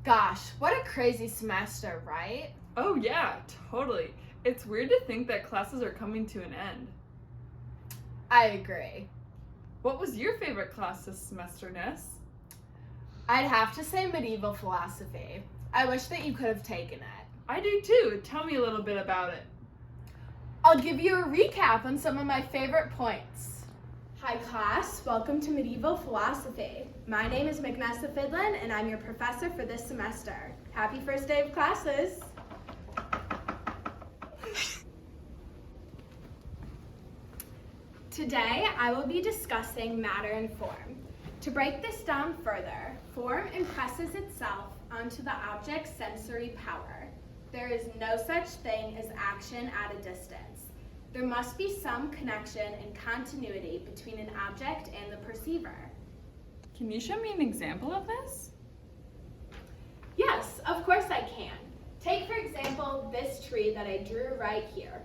Gosh, what a crazy semester, right? Oh yeah, totally. It's weird to think that classes are coming to an end. I agree. What was your favorite class this semester, Ness? I'd have to say medieval philosophy. I wish that you could have taken it. I do too. Tell me a little bit about it. I'll give you a recap on some of my favorite points. Hi class, welcome to Medieval Philosophy. My name is Magnessa Fidlin and I'm your professor for this semester. Happy first day of classes. Today I will be discussing matter and form. To break this down further, form impresses itself onto the object's sensory power. There is no such thing as action at a distance. There must be some connection and continuity between an object and the perceiver. Can you show me an example of this? Yes, of course I can. Take, for example, this tree that I drew right here.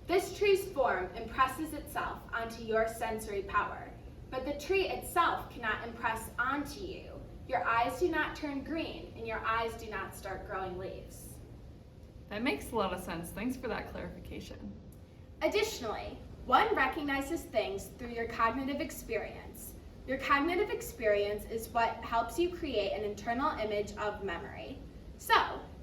This tree's form impresses itself onto your sensory power, but the tree itself cannot impress onto you. Your eyes do not turn green, and your eyes do not start growing leaves. That makes a lot of sense. Thanks for that clarification. Additionally, one recognizes things through your cognitive experience. Your cognitive experience is what helps you create an internal image of memory. So,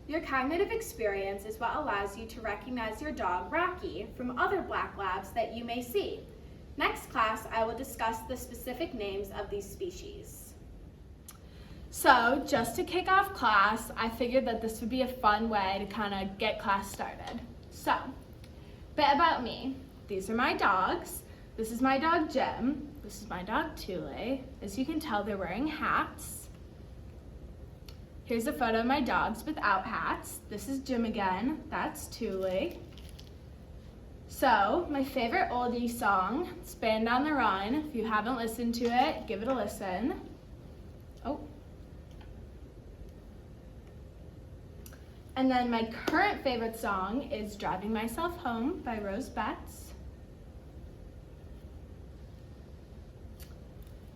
your cognitive experience is what allows you to recognize your dog, Rocky, from other black labs that you may see. Next class, I will discuss the specific names of these species. So, just to kick off class, I figured that this would be a fun way to kind of get class started. So, bit about me. These are my dogs. This is my dog, Jim. This is my dog, Thule. As you can tell, they're wearing hats. Here's a photo of my dogs without hats. This is Jim again. That's Thule. So, my favorite oldie song, it's Band on the Run. If you haven't listened to it, give it a listen. Oh. And then my current favorite song is Driving Myself Home by Rose Betts.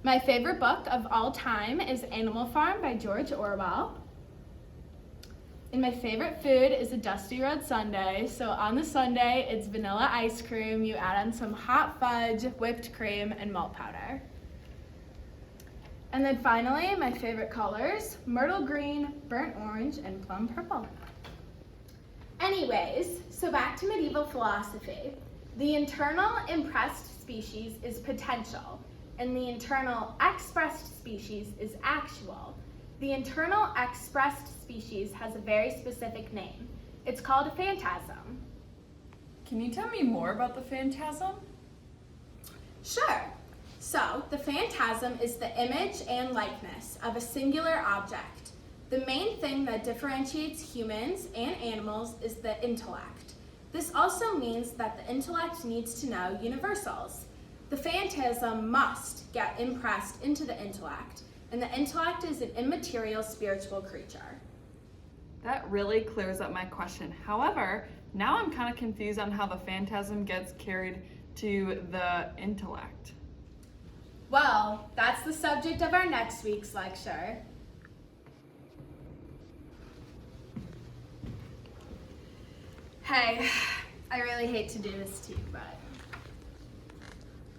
My favorite book of all time is Animal Farm by George Orwell. And my favorite food is a Dusty Road Sundae. So on the sundae, it's vanilla ice cream. You add on some hot fudge, whipped cream, and malt powder. And then finally, my favorite colors, myrtle green, burnt orange, and plum purple. Anyways, so back to medieval philosophy. The internal impressed species is potential, and the internal expressed species is actual. The internal expressed species has a very specific name. It's called a phantasm. Can you tell me more about the phantasm? Sure. So, the phantasm is the image and likeness of a singular object. The main thing that differentiates humans and animals is the intellect. This also means that the intellect needs to know universals. The phantasm must get impressed into the intellect, and the intellect is an immaterial spiritual creature. That really clears up my question. However, now I'm kind of confused on how the phantasm gets carried to the intellect. Well, that's the subject of our next week's lecture. Hey, I really hate to do this to you, but...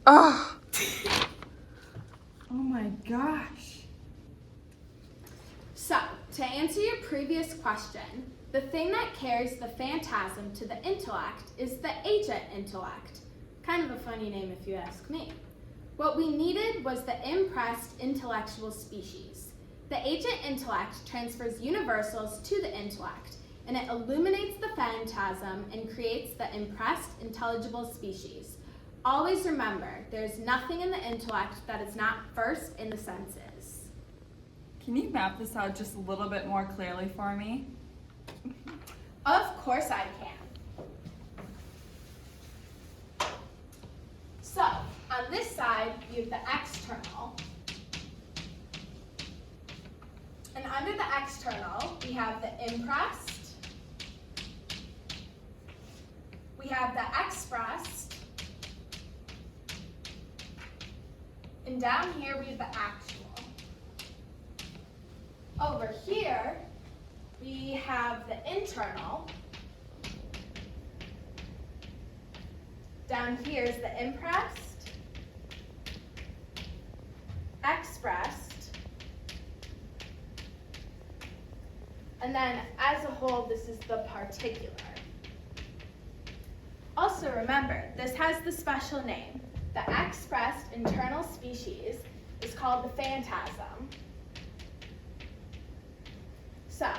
Oh! Oh my gosh. So, to answer your previous question, the thing that carries the phantasm to the intellect is the agent intellect. Kind of a funny name if you ask me. What we needed was the impressed intellectual species. The agent intellect transfers universals to the intellect, and it illuminates the phantasm and creates the impressed intelligible species. Always remember, there's nothing in the intellect that is not first in the senses. Can you map this out just a little bit more clearly for me? Of course I can. So, on this side, you have the external. And under the external, we have the impressed. We have the expressed. And down here, we have the actual. Over here, we have the internal. Down here is the impressed, expressed, and then as a whole, this is the particular. Also remember, this has the special name. The expressed internal species is called the phantasm. So,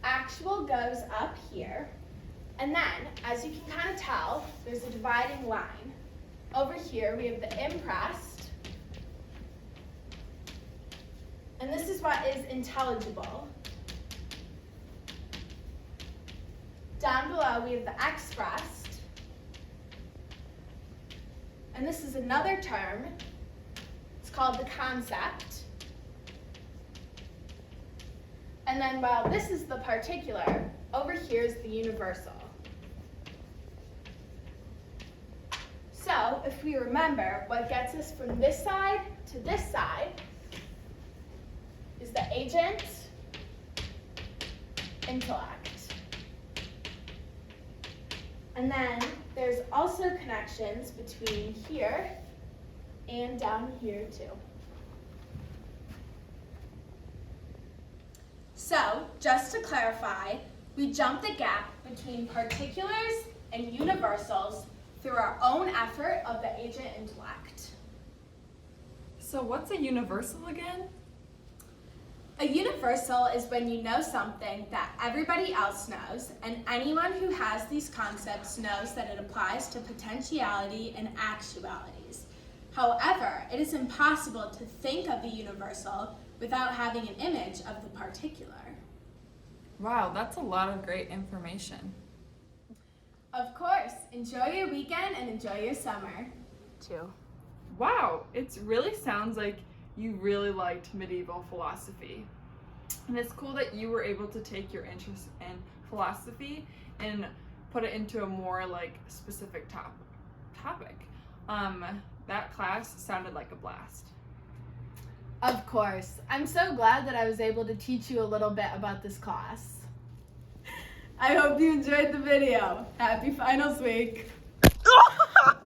actual goes up here, and then, as you can kind of tell, there's a dividing line. Over here, we have the impressed, and this is what is intelligible. Down below, we have the expressed, and this is another term. It's called the concept. And then while this is the particular, over here is the universal. So if we remember, what gets us from this side to this side is the agent, intellect. And then there's also connections between here and down here too. So, just to clarify, we jump the gap between particulars and universals through our own effort of the agent intellect. So what's a universal again? A universal is when you know something that everybody else knows, and anyone who has these concepts knows that it applies to potentiality and actualities. However, it is impossible to think of the universal without having an image of the particular. Wow, that's a lot of great information. Of course, enjoy your weekend and enjoy your summer, too. Wow, it really sounds like you really liked medieval philosophy. And it's cool that you were able to take your interest in philosophy and put it into a more specific topic. That class sounded like a blast. Of course. I'm so glad that I was able to teach you a little bit about this class. I hope you enjoyed the video. Happy finals week.